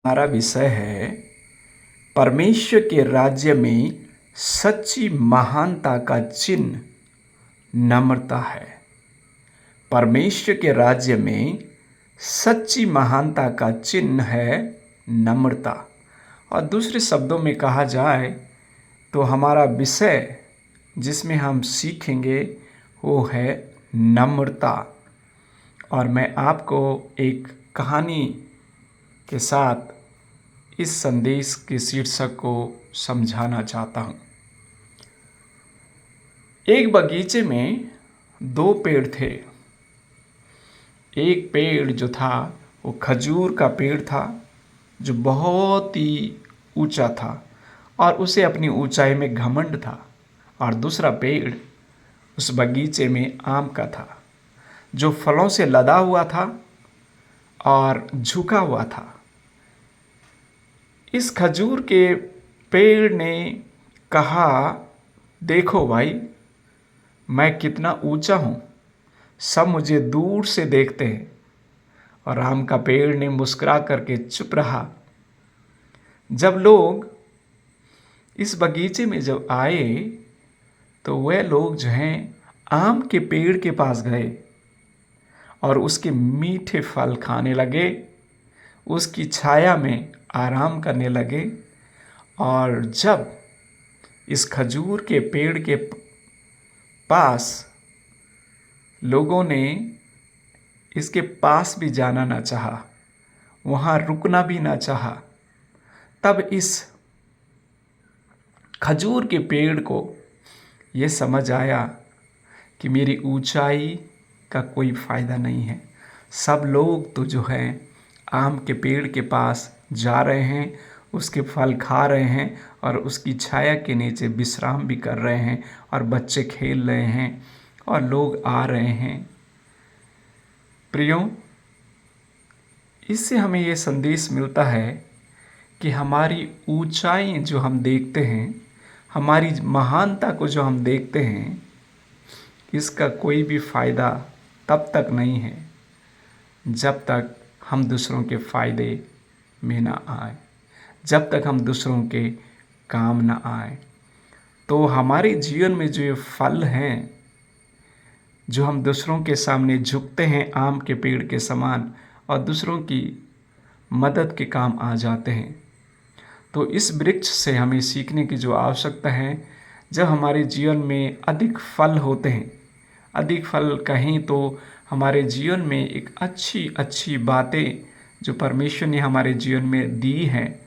हमारा विषय है परमेश्वर के राज्य में सच्ची महानता का चिन्ह नम्रता है। परमेश्वर के राज्य में सच्ची महानता का चिन्ह है नम्रता। और दूसरे शब्दों में कहा जाए तो हमारा विषय जिसमें हम सीखेंगे वो है नम्रता। और मैं आपको एक कहानी के साथ इस संदेश के शीर्षक को समझाना चाहता हूँ। एक बगीचे में दो पेड़ थे। एक पेड़ जो था वो खजूर का पेड़ था जो बहुत ही ऊंचा था और उसे अपनी ऊंचाई में घमंड था। और दूसरा पेड़ उस बगीचे में आम का था जो फलों से लदा हुआ था और झुका हुआ था। इस खजूर के पेड़ ने कहा, देखो भाई, मैं कितना ऊंचा हूँ, सब मुझे दूर से देखते हैं। और आम का पेड़ ने मुस्कुरा करके चुप रहा। जब लोग इस बगीचे में जब आए तो वह लोग जो हैं आम के पेड़ के पास गए और उसके मीठे फल खाने लगे, उसकी छाया में आराम करने लगे। और जब इस खजूर के पेड़ के पास लोगों ने इसके पास भी जाना ना चाहा, वहाँ रुकना भी ना चाहा, तब इस खजूर के पेड़ को ये समझ आया कि मेरी ऊंचाई का कोई फ़ायदा नहीं है। सब लोग तो जो है आम के पेड़ के पास जा रहे हैं, उसके फल खा रहे हैं और उसकी छाया के नीचे विश्राम भी कर रहे हैं और बच्चे खेल रहे हैं और लोग आ रहे हैं। प्रियो, इससे हमें ये संदेश मिलता है कि हमारी ऊंचाई जो हम देखते हैं, हमारी महानता को जो हम देखते हैं, इसका कोई भी फ़ायदा तब तक नहीं है जब तक हम दूसरों के फ़ायदे में ना आए, जब तक हम दूसरों के काम ना आए। तो हमारे जीवन में जो ये फल हैं, जो हम दूसरों के सामने झुकते हैं आम के पेड़ के समान और दूसरों की मदद के काम आ जाते हैं, तो इस वृक्ष से हमें सीखने की जो आवश्यकता है, जब हमारे जीवन में अधिक फल होते हैं, अधिक फल कहें तो हमारे जीवन में एक अच्छी अच्छी बातें जो परमेश्वर ने हमारे जीवन में दी हैं,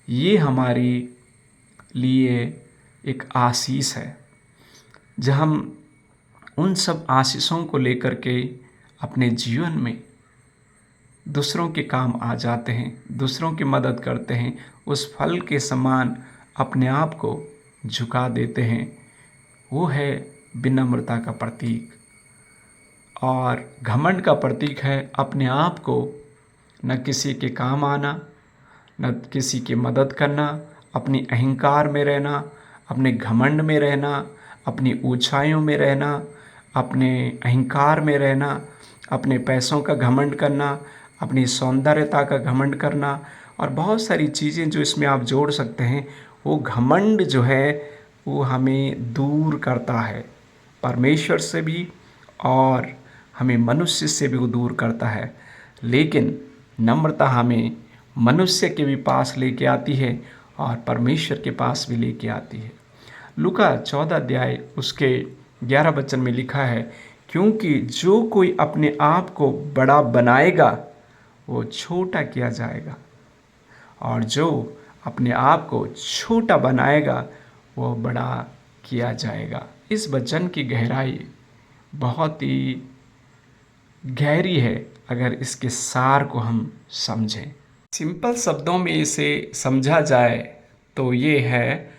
ये हमारे लिए एक आशीष है। जब हम उन सब आशीषों को लेकर के अपने जीवन में दूसरों के काम आ जाते हैं, दूसरों की मदद करते हैं, उस फल के समान अपने आप को झुका देते हैं, वो है विनम्रता का प्रतीक। और घमंड का प्रतीक है अपने आप को न किसी के काम आना, न किसी की मदद करना, अपनी अहंकार में रहना, अपने घमंड में रहना, अपनी ऊंचाइयों में रहना, अपने अहंकार में रहना, अपने पैसों का घमंड करना, अपनी सौंदर्यता का घमंड करना और बहुत सारी चीज़ें जो इसमें आप जोड़ सकते हैं। वो घमंड जो है वो हमें दूर करता है परमेश्वर से भी और हमें मनुष्य से भी वो दूर करता है। लेकिन नम्रता हमें मनुष्य के भी पास लेके आती है और परमेश्वर के पास भी लेके आती है। लूका 14 अध्याय उसके 11 वचन में लिखा है, क्योंकि जो कोई अपने आप को बड़ा बनाएगा वो छोटा किया जाएगा, और जो अपने आप को छोटा बनाएगा वो बड़ा किया जाएगा। इस वचन की गहराई बहुत ही गहरी है अगर इसके सार को हम समझें। सिंपल शब्दों में इसे समझा जाए तो ये है,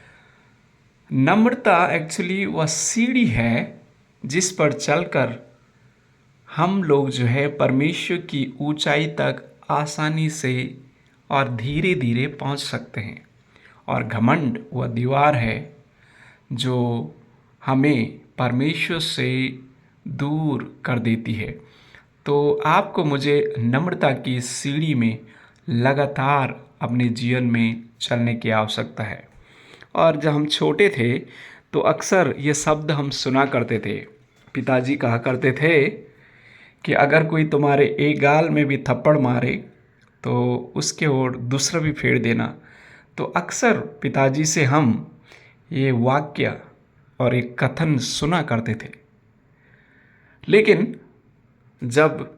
नम्रता एक्चुअली वह सीढ़ी है जिस पर चलकर हम लोग जो है परमेश्वर की ऊंचाई तक आसानी से और धीरे धीरे पहुंच सकते हैं। और घमंड वह दीवार है जो हमें परमेश्वर से दूर कर देती है। तो आपको मुझे नम्रता की सीढ़ी में लगातार अपने जीवन में चलने की आवश्यकता है। और जब हम छोटे थे तो अक्सर ये शब्द हम सुना करते थे। पिताजी कहा करते थे कि अगर कोई तुम्हारे एक गाल में भी थप्पड़ मारे तो उसके ओर दूसरा भी फेर देना। तो अक्सर पिताजी से हम ये वाक्य और एक कथन सुना करते थे। लेकिन जब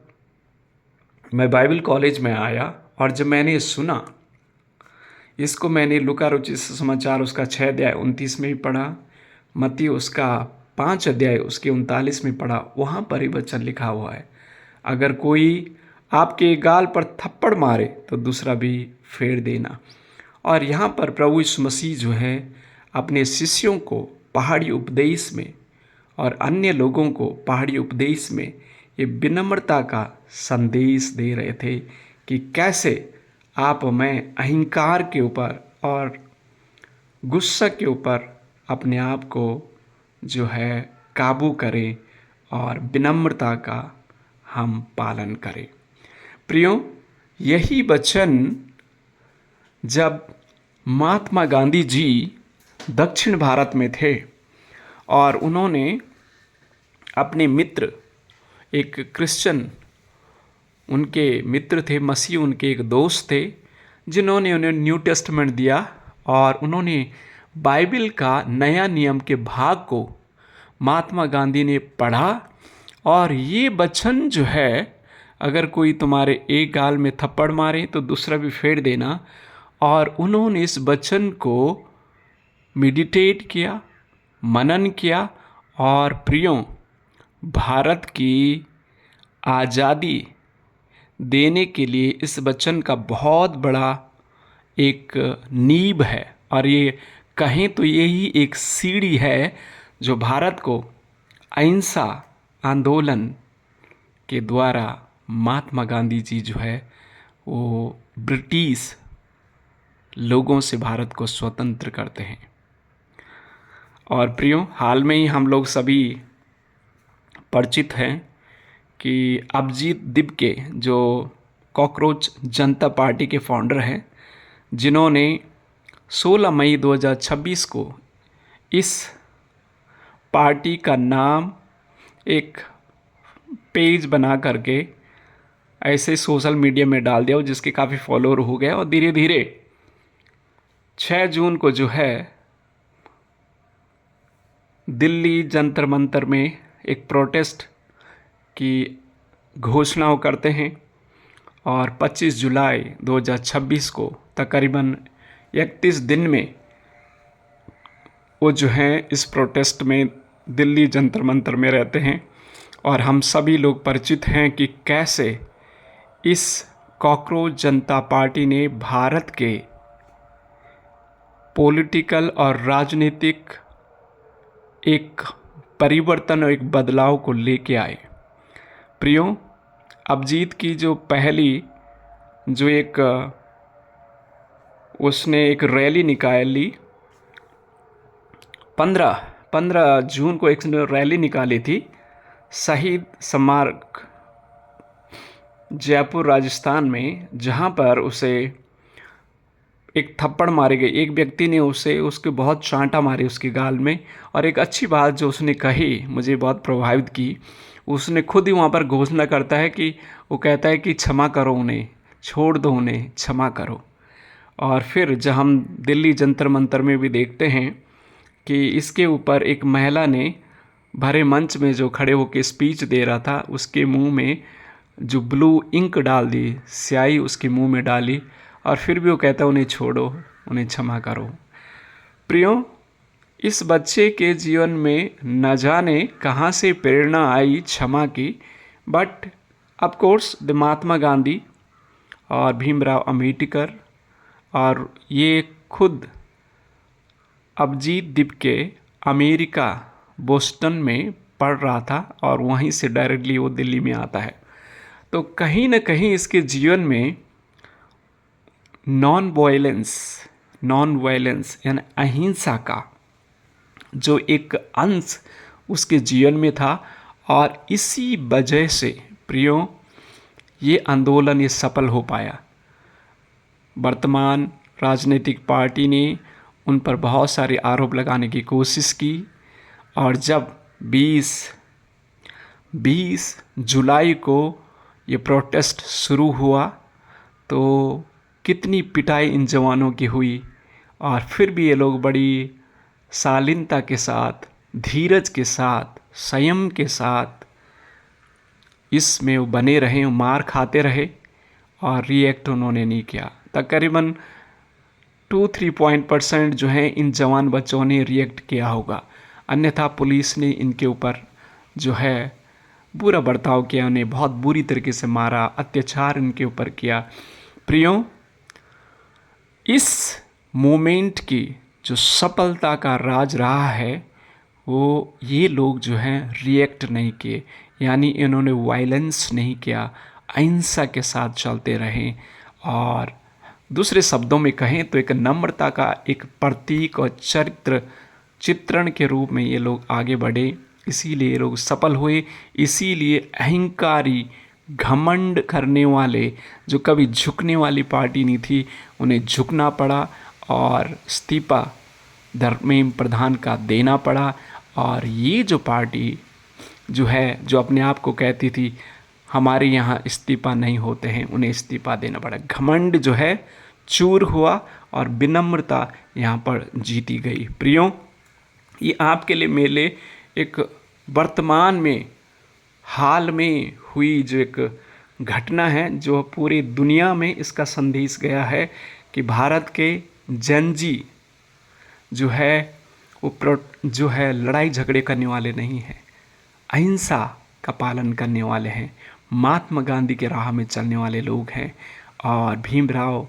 मैं बाइबल कॉलेज में आया और जब मैंने ये सुना, इसको मैंने लूका रचित सुसमाचार उसका 6 अध्याय 29 में भी पढ़ा, मत्ती उसका 5 अध्याय उसके 39 में पढ़ा। वहाँ पर ही वचन लिखा हुआ है, अगर कोई आपके गाल पर थप्पड़ मारे तो दूसरा भी फेर देना। और यहाँ पर प्रभु यीशु मसीह जो है अपने शिष्यों को पहाड़ी उपदेश में और अन्य लोगों को पहाड़ी उपदेश में ये विनम्रता का संदेश दे रहे थे कि कैसे आप में अहंकार के ऊपर और गुस्सा के ऊपर अपने आप को जो है काबू करें और विनम्रता का हम पालन करें। प्रियो, यही वचन जब महात्मा गांधी जी दक्षिण भारत में थे और उन्होंने अपने मित्र, एक क्रिश्चियन उनके मित्र थे, मसीह उनके एक दोस्त थे, जिन्होंने उन्हें न्यू टेस्टमेंट दिया और उन्होंने बाइबल का नया नियम के भाग को महात्मा गांधी ने पढ़ा। और ये वचन जो है, अगर कोई तुम्हारे एक गाल में थप्पड़ मारे तो दूसरा भी फेर देना, और उन्होंने इस वचन को मेडिटेट किया, मनन किया। और प्रियो, भारत की आज़ादी देने के लिए इस वचन का बहुत बड़ा एक नींव है, और ये कहें तो यही एक सीढ़ी है जो भारत को अहिंसा आंदोलन के द्वारा महात्मा गांधी जी जो है वो ब्रिटिश लोगों से भारत को स्वतंत्र करते हैं। और प्रियो, हाल में ही हम लोग सभी परिचित हैं कि अभिजीत दिपके जो कॉकरोच जनता पार्टी के फाउंडर हैं, जिन्होंने 16 मई 2026 को इस पार्टी का नाम एक पेज बना करके ऐसे सोशल मीडिया में डाल दिया, जिसके काफ़ी फॉलोअर हो गए। और धीरे धीरे 6 जून को जो है दिल्ली जंतर मंतर में एक प्रोटेस्ट की घोषणा वो करते हैं, और 25 जुलाई 2026 को तकरीबन 31 दिन में वो जो हैं इस प्रोटेस्ट में दिल्ली जंतर मंतर में रहते हैं। और हम सभी लोग परिचित हैं कि कैसे इस कॉकरोच जनता पार्टी ने भारत के पॉलिटिकल और राजनीतिक एक परिवर्तन और एक बदलाव को लेके आए। प्रियो, अभिजीत की जो पहली जो एक उसने एक रैली निकाली 15 जून को एक रैली निकाली थी शहीद स्मारक जयपुर राजस्थान में, जहां पर उसे एक थप्पड़ मारे गए। एक व्यक्ति ने उसके बहुत चांटा मारे उसके गाल में। और एक अच्छी बात जो उसने कही मुझे बहुत प्रभावित की, उसने खुद ही वहाँ पर घोषणा करता है कि वो कहता है कि क्षमा करो उन्हें, छोड़ दो उन्हें, क्षमा करो। और फिर जब हम दिल्ली जंतर मंतर में भी देखते हैं कि इसके ऊपर एक महिला ने भरे मंच में जो खड़े होकर स्पीच दे रहा था, उसके मुंह में जो ब्लू इंक डाल दी, स्याही उसके मुंह में डाली, और फिर भी वो कहता है उन्हें छोड़ो, उन्हें क्षमा करो। प्रियो, इस बच्चे के जीवन में न जाने कहाँ से प्रेरणा आई क्षमा की, but of course the Mahatma Gandhi और भीमराव अम्बेडकर, और ये खुद अभिजीत दिपके अमेरिका बोस्टन में पढ़ रहा था और वहीं से डायरेक्टली वो दिल्ली में आता है। तो कहीं न कहीं इसके जीवन में नॉन वायलेंस यानी अहिंसा का जो एक अंश उसके जीवन में था। और इसी वजह से प्रियो ये आंदोलन ये सफल हो पाया। वर्तमान राजनीतिक पार्टी ने उन पर बहुत सारे आरोप लगाने की कोशिश की और जब 20 जुलाई को ये प्रोटेस्ट शुरू हुआ तो कितनी पिटाई इन जवानों की हुई और फिर भी ये लोग बड़ी शालीनता के साथ, धीरज के साथ, संयम के साथ इसमें वो बने रहे, मार खाते रहे और रिएक्ट उन्होंने नहीं किया। तकरीबन 2-3% जो है इन जवान बच्चों ने रिएक्ट किया होगा, अन्यथा पुलिस ने इनके ऊपर जो है बुरा बर्ताव किया, उन्हें बहुत बुरी तरीके से मारा, अत्याचार इनके ऊपर किया। प्रियो, इस मोमेंट की जो सफलता का राज रहा है वो ये लोग जो हैं रिएक्ट नहीं किए, यानी इन्होंने वायलेंस नहीं किया, अहिंसा के साथ चलते रहें और दूसरे शब्दों में कहें तो एक नम्रता का एक प्रतीक और चित्रण के रूप में ये लोग आगे बढ़े, इसीलिए ये लोग सफल हुए। इसीलिए अहंकारी, घमंड करने वाले, जो कभी झुकने वाली पार्टी नहीं थी, उन्हें झुकना पड़ा और इस्तीफा धर्मेंद्र प्रधान का देना पड़ा। और ये जो पार्टी जो है, जो अपने आप को कहती थी हमारे यहाँ इस्तीफा नहीं होते हैं, उन्हें इस्तीफा देना पड़ा। घमंड जो है चूर हुआ और विनम्रता यहाँ पर जीती गई। प्रियो, ये आपके लिए मेरे लिए एक वर्तमान में हाल में हुई जो एक घटना है, जो पूरी दुनिया में इसका संदेश गया है कि भारत के जनजी जो है वो जो है लड़ाई झगड़े करने वाले नहीं हैं, अहिंसा का पालन करने वाले हैं, महात्मा गांधी के राह में चलने वाले लोग हैं और भीमराव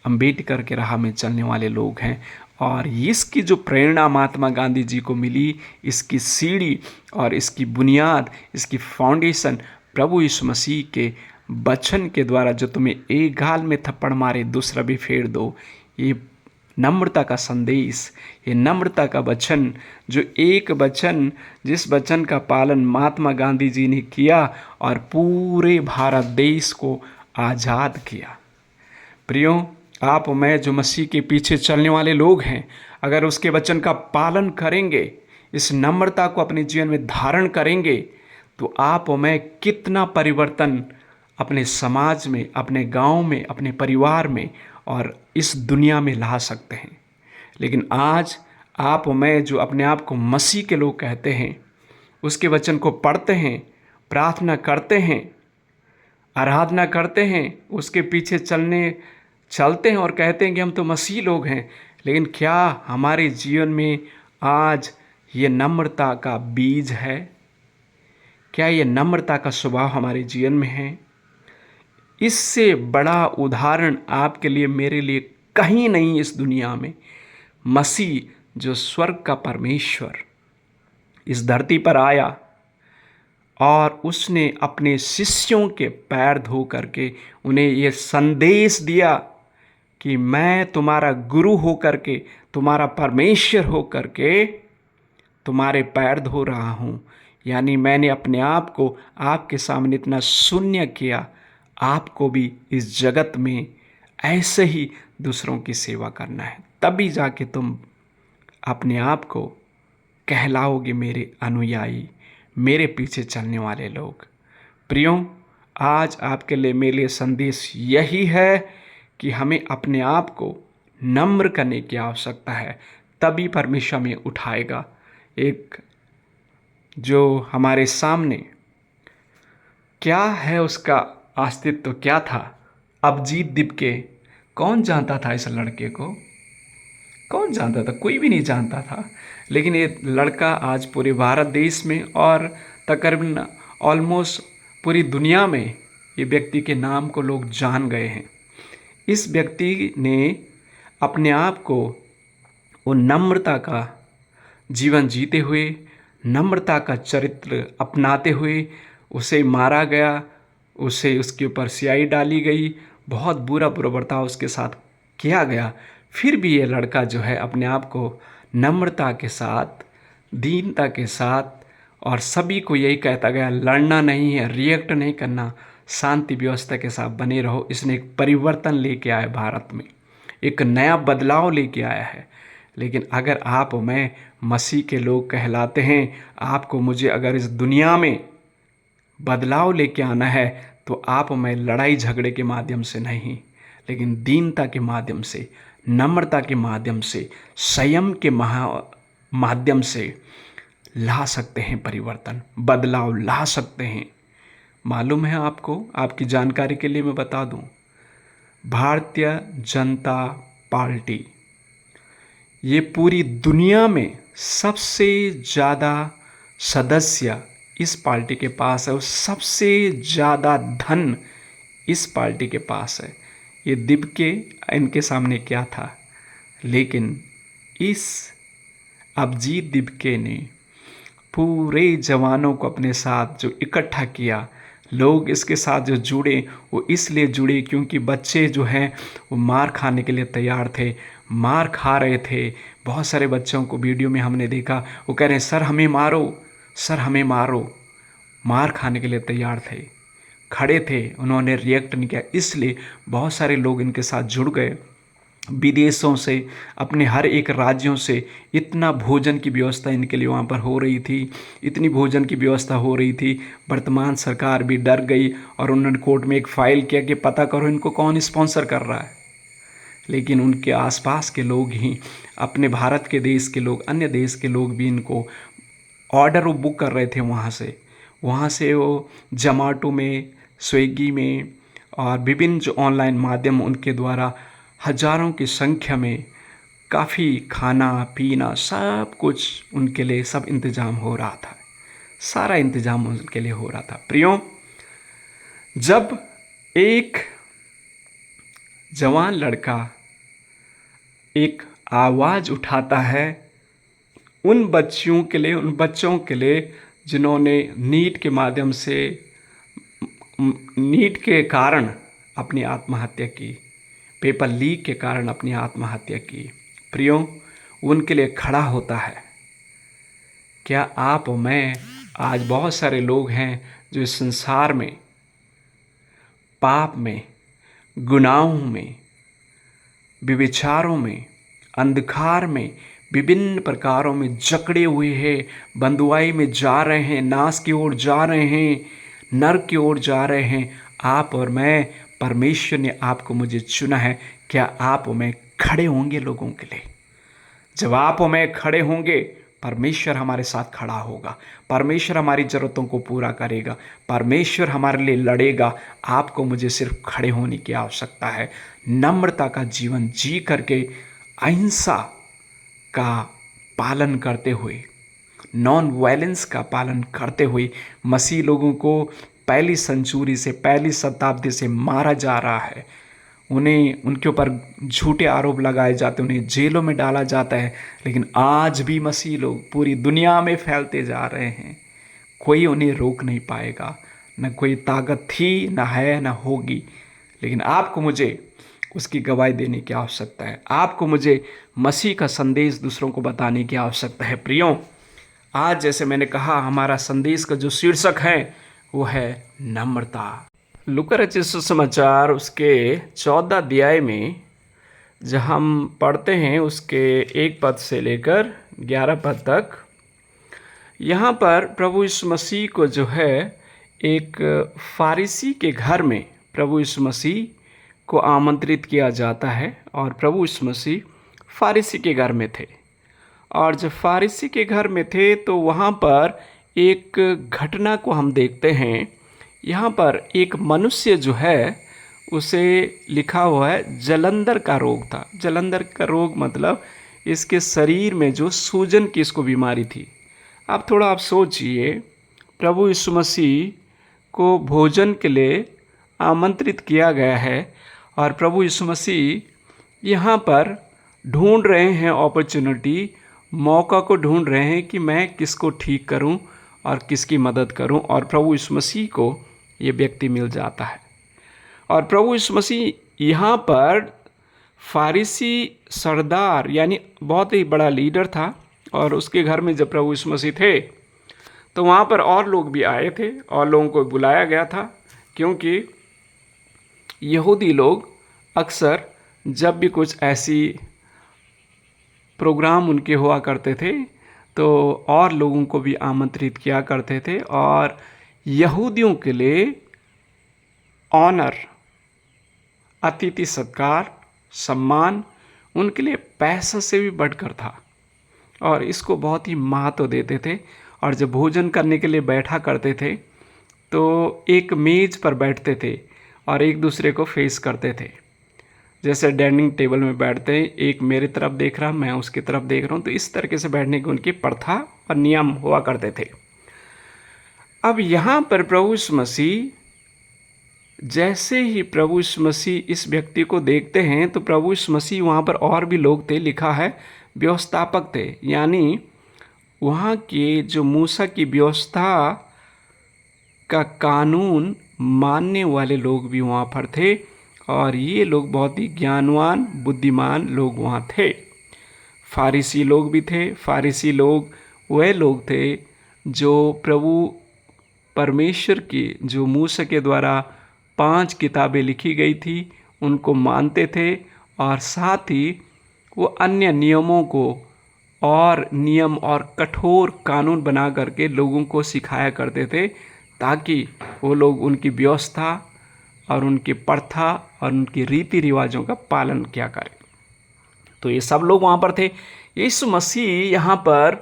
अंबेडकर के राह में चलने वाले लोग हैं। और इसकी जो प्रेरणा महात्मा गांधी जी को मिली, इसकी सीढ़ी और इसकी बुनियाद, इसकी फाउंडेशन प्रभु यीशु मसीह के वचन के द्वारा, जो तुम्हें एक गाल में थप्पड़ मारे दूसरा भी फेर दो, ये नम्रता का संदेश, ये नम्रता का वचन, जो एक वचन, जिस वचन का पालन महात्मा गांधी जी ने किया और पूरे भारत देश को आज़ाद किया। प्रियो, आप और मैं जो मसीह के पीछे चलने वाले लोग हैं, अगर उसके वचन का पालन करेंगे, इस नम्रता को अपने जीवन में धारण करेंगे, तो आप और मैं कितना परिवर्तन अपने समाज में, अपने गांव में, अपने परिवार में और इस दुनिया में ला सकते हैं। लेकिन आज आप और मैं जो अपने आप को मसीह के लोग कहते हैं, उसके वचन को पढ़ते हैं, प्रार्थना करते हैं, आराधना करते हैं, उसके पीछे चलते हैं और कहते हैं कि हम तो मसीह लोग हैं, लेकिन क्या हमारे जीवन में आज ये नम्रता का बीज है? क्या ये नम्रता का स्वभाव हमारे जीवन में है? इससे बड़ा उदाहरण आपके लिए, मेरे लिए कहीं नहीं इस दुनिया में। मसीह जो स्वर्ग का परमेश्वर इस धरती पर आया और उसने अपने शिष्यों के पैर धो करके उन्हें ये संदेश दिया कि मैं तुम्हारा गुरु हो करके, तुम्हारा परमेश्वर हो करके तुम्हारे पैर धो रहा हूँ। यानी मैंने अपने आप को आपके सामने इतना शून्य किया, आपको भी इस जगत में ऐसे ही दूसरों की सेवा करना है, तभी जाके तुम अपने आप को कहलाओगे मेरे अनुयायी, मेरे पीछे चलने वाले लोग। प्रियो, आज आपके लिए मेरे लिए संदेश यही है कि हमें अपने आप को नम्र करने की आवश्यकता है, तभी परमेश्वर हमें उठाएगा। एक जो हमारे सामने क्या है, उसका अस्तित्व क्या था, अभिजीत दीपके, कौन जानता था इस लड़के को? कौन जानता था? कोई भी नहीं जानता था। लेकिन ये लड़का आज पूरे भारत देश में और तकरीबन ऑलमोस्ट पूरी दुनिया में ये व्यक्ति के नाम को लोग जान गए हैं। इस व्यक्ति ने अपने आप को वो नम्रता का जीवन जीते हुए, नम्रता का चरित्र अपनाते हुए उसे मारा गया, उसके ऊपर स्याही डाली गई, बहुत बुरा बर्ताव उसके साथ किया गया। फिर भी ये लड़का जो है अपने आप को नम्रता के साथ, दीनता के साथ और सभी को यही कहता गया, लड़ना नहीं है, रिएक्ट नहीं करना, शांति व्यवस्था के साथ बने रहो। इसने एक परिवर्तन लेके आया भारत में। एक नया बदलाव लेके आया है। लेकिन अगर आप मैं मसीह के लोग कहलाते हैं, आपको मुझे अगर इस दुनिया में बदलाव लेके आना है तो आप मैं लड़ाई झगड़े के माध्यम से नहीं, लेकिन दीनता के माध्यम से, नम्रता के माध्यम से, संयम के माध्यम से ला सकते हैं परिवर्तन, बदलाव ला सकते हैं। मालूम है आपको, आपकी जानकारी के लिए मैं बता दूं, भारतीय जनता पार्टी ये पूरी दुनिया में सबसे ज़्यादा सदस्य इस पार्टी के पास है और सबसे ज़्यादा धन इस पार्टी के पास है। ये दिब्के इनके सामने क्या था, लेकिन इस अभिजीत दिब्के ने पूरे जवानों को अपने साथ जो इकट्ठा किया, लोग इसके साथ जो जुड़े वो इसलिए जुड़े क्योंकि बच्चे जो हैं वो मार खाने के लिए तैयार थे, मार खा रहे थे। बहुत सारे बच्चों को वीडियो में हमने देखा, वो कह रहे हैं सर हमें मारो, सर हमें मारो, मार खाने के लिए तैयार थे, खड़े थे, उन्होंने रिएक्ट नहीं किया। इसलिए बहुत सारे लोग इनके साथ जुड़ गए, विदेशों से, अपने हर एक राज्यों से इतना भोजन की व्यवस्था इनके लिए वहाँ पर हो रही थी, इतनी भोजन की व्यवस्था हो रही थी। वर्तमान सरकार भी डर गई और उन्होंने कोर्ट में एक फाइल किया कि पता करो इनको कौन स्पॉन्सर कर रहा है। लेकिन उनके आसपास के लोग ही, अपने भारत के देश के लोग, अन्य देश के लोग भी इनको ऑर्डर वो बुक कर रहे थे वहाँ से वो जोमाटो में, स्विगी में और विभिन्न जो ऑनलाइन माध्यम उनके द्वारा हजारों की संख्या में काफ़ी खाना पीना सब कुछ उनके लिए सब इंतज़ाम हो रहा था, सारा इंतज़ाम उनके लिए हो रहा था। प्रियो, जब एक जवान लड़का एक आवाज़ उठाता है उन बच्चों के लिए जिन्होंने नीट के माध्यम से, नीट के कारण अपनी आत्महत्या की, पेपर लीक के कारण अपनी आत्महत्या की, प्रियो उनके लिए खड़ा होता है। क्या आप और मैं, आज बहुत सारे लोग हैं जो इस संसार में पाप में, गुनाहों में, व्यभिचारों में, अंधकार में, विभिन्न प्रकारों में जकड़े हुए हैं, बंधुआई में जा रहे हैं, नाश की ओर जा रहे हैं, नरक की ओर जा रहे हैं। आप और मैं, परमेश्वर ने आपको मुझे चुना है। क्या आप और मैं खड़े होंगे लोगों के लिए? जब आप और मैं खड़े होंगे, परमेश्वर हमारे साथ खड़ा होगा, परमेश्वर हमारी ज़रूरतों को पूरा करेगा, परमेश्वर हमारे लिए लड़ेगा। आपको मुझे सिर्फ खड़े होने की आवश्यकता है, नम्रता का जीवन जी करके, अहिंसा का पालन करते हुए, नॉन वायलेंस का पालन करते हुए। मसीह लोगों को पहली सेंचुरी से, पहली शताब्दी से मारा जा रहा है, उनके ऊपर झूठे आरोप लगाए जाते, उन्हें जेलों में डाला जाता है। लेकिन आज भी मसीह लोग पूरी दुनिया में फैलते जा रहे हैं, कोई उन्हें रोक नहीं पाएगा, न कोई ताकत थी, न है, न होगी। लेकिन आपको मुझे उसकी गवाही देने की आवश्यकता है, आपको मुझे मसीह का संदेश दूसरों को बताने की आवश्यकता है। प्रियो, आज जैसे मैंने कहा, हमारा संदेश का जो शीर्षक है वो है नम्रता। लूका रचित सुसमाचार उसके 14 अध्याय में जब हम पढ़ते हैं, उसके 1 पद से लेकर 11 पद तक, यहाँ पर प्रभु यीशु मसीह को जो है एक फारिसी के घर में प्रभु यीशु मसीह को आमंत्रित किया जाता है। और प्रभु यीशु मसीह फारिसी के घर में थे, और जब फारिसी के घर में थे तो वहाँ पर एक घटना को हम देखते हैं। यहाँ पर एक मनुष्य जो है, उसे लिखा हुआ है जलंधर का रोग था। जलंधर का रोग मतलब इसके शरीर में जो सूजन की इसको बीमारी थी। अब थोड़ा आप सोचिए, प्रभु यीशु मसीह को भोजन के लिए आमंत्रित किया गया है और प्रभु यीशु मसीह यहाँ पर ढूंढ रहे हैं अपॉर्चुनिटी, मौका को ढूंढ रहे हैं कि मैं किसको ठीक करूं और किसकी मदद करूं। और प्रभु यीशु मसीह को ये व्यक्ति मिल जाता है। और प्रभु यीशु मसीह यहाँ पर फारिसी सरदार यानी बहुत ही बड़ा लीडर था, और उसके घर में जब प्रभु यीशु मसीह थे तो वहाँ पर और लोग भी आए थे और लोगों को बुलाया गया था, क्योंकि यहूदी लोग अक्सर जब भी कुछ ऐसी प्रोग्राम उनके हुआ करते थे तो और लोगों को भी आमंत्रित किया करते थे, और यहूदियों के लिए ऑनर, अतिथि सत्कार, सम्मान उनके लिए पैसा से भी बढ़कर था, और इसको बहुत ही महत्व देते थे। और जब भोजन करने के लिए बैठा करते थे तो एक मेज़ पर बैठते थे और एक दूसरे को फेस करते थे। जैसे डाइनिंग टेबल में बैठते हैं, एक मेरे तरफ देख रहा, मैं उसकी तरफ देख रहा हूँ, तो इस तरीके से बैठने की उनकी प्रथा और नियम हुआ करते थे। अब यहाँ पर प्रभु यीशु मसीह, जैसे ही प्रभु यीशु मसीह इस व्यक्ति को देखते हैं तो प्रभु यीशु मसीह, वहाँ पर और भी लोग थे, लिखा है व्यवस्थापक थे, यानी वहाँ के जो मूसा की व्यवस्था का कानून मानने वाले लोग भी वहाँ पर थे, और ये लोग बहुत ही ज्ञानवान बुद्धिमान लोग वहाँ थे। फारिसी लोग भी थे। फारिसी लोग वह लोग थे जो प्रभु परमेश्वर की, जो मूसा के द्वारा 5 किताबें लिखी गई थी, उनको मानते थे, और साथ ही वो अन्य नियमों को और नियम और कठोर कानून बना करके लोगों को सिखाया करते थे, ताकि वो लोग उनकी व्यवस्था और उनकी प्रथा और उनकी रीति रिवाजों का पालन किया करें। तो ये सब लोग वहाँ पर थे। यीशु मसीह यहाँ पर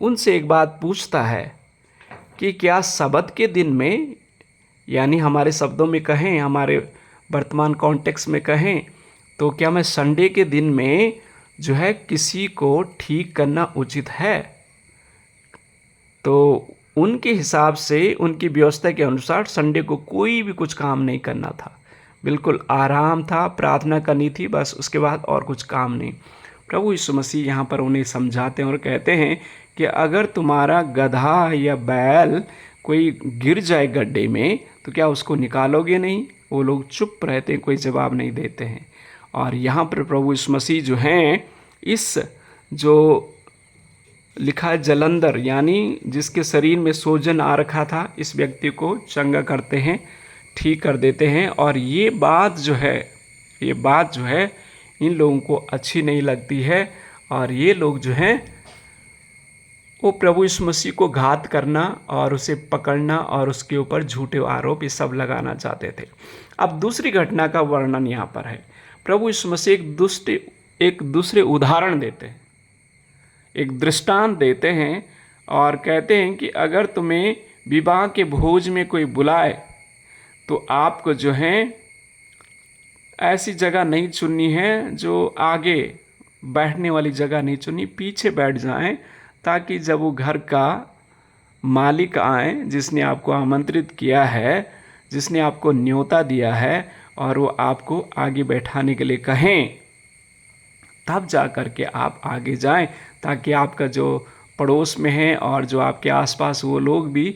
उनसे एक बात पूछता है कि क्या सबत के दिन में, यानी हमारे शब्दों में कहें, हमारे वर्तमान कॉन्टेक्स्ट में कहें, तो क्या मैं संडे के दिन में जो है किसी को ठीक करना उचित है? तो उनके हिसाब से, उनकी व्यवस्था के अनुसार संडे को कोई भी कुछ काम नहीं करना था, बिल्कुल आराम था, प्रार्थना करनी थी बस, उसके बाद और कुछ काम नहीं। प्रभु यीशु मसीह यहाँ पर उन्हें समझाते हैं और कहते हैं कि अगर तुम्हारा गधा या बैल कोई गिर जाए गड्ढे में तो क्या उसको निकालोगे नहीं? वो लोग चुप रहते हैं, कोई जवाब नहीं देते हैं। और यहाँ पर प्रभु यीशु मसीह जो हैं, इस जो लिखा है जलंधर, यानी जिसके शरीर में सोजन आ रखा था, इस व्यक्ति को चंगा करते हैं, ठीक कर देते हैं। और ये बात जो है इन लोगों को अच्छी नहीं लगती है, और ये लोग जो हैं वो प्रभु यीशु मसीह को घात करना और उसे पकड़ना और उसके ऊपर झूठे आरोप ये सब लगाना चाहते थे। अब दूसरी घटना का वर्णन यहाँ पर है। प्रभु यीशु मसीह एक दूसरे उदाहरण देते हैं, एक दृष्टांत देते हैं, और कहते हैं कि अगर तुम्हें विवाह के भोज में कोई बुलाए तो आपको जो है ऐसी जगह नहीं चुननी है, जो आगे बैठने वाली जगह नहीं चुननी, पीछे बैठ जाएं, ताकि जब वो घर का मालिक आए, जिसने आपको आमंत्रित किया है, जिसने आपको न्योता दिया है, और वो आपको आगे बैठाने के लिए कहें, तब जा कर के आप आगे जाएं, ताकि आपका जो पड़ोस में है और जो आपके आसपास वो लोग भी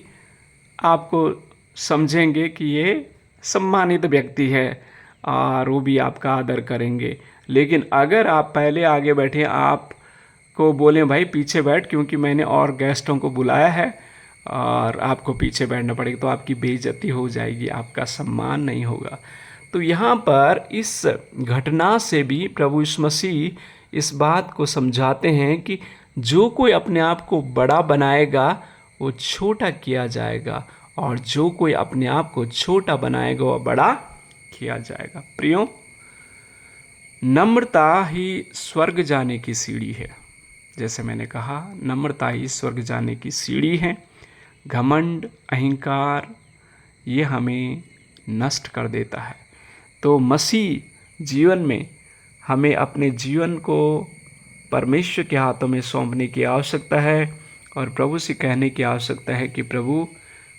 आपको समझेंगे कि ये सम्मानित व्यक्ति है, और वो भी आपका आदर करेंगे। लेकिन अगर आप पहले आगे बैठे, आपको बोलें भाई पीछे बैठ, क्योंकि मैंने और गेस्टों को बुलाया है और आपको पीछे बैठना पड़ेगा, तो आपकी बेइज्जती हो जाएगी, आपका सम्मान नहीं होगा। तो यहाँ पर इस घटना से भी प्रभु यीशु मसीह इस बात को समझाते हैं कि जो कोई अपने आप को बड़ा बनाएगा वो छोटा किया जाएगा, और जो कोई अपने आप को छोटा बनाएगा वो बड़ा किया जाएगा। प्रियो, नम्रता ही स्वर्ग जाने की सीढ़ी है। जैसे मैंने कहा, नम्रता ही स्वर्ग जाने की सीढ़ी है। घमंड, अहंकार ये हमें नष्ट कर देता है। तो मसीह जीवन में हमें अपने जीवन को परमेश्वर के हाथों में सौंपने की आवश्यकता है, और प्रभु से कहने की आवश्यकता है कि प्रभु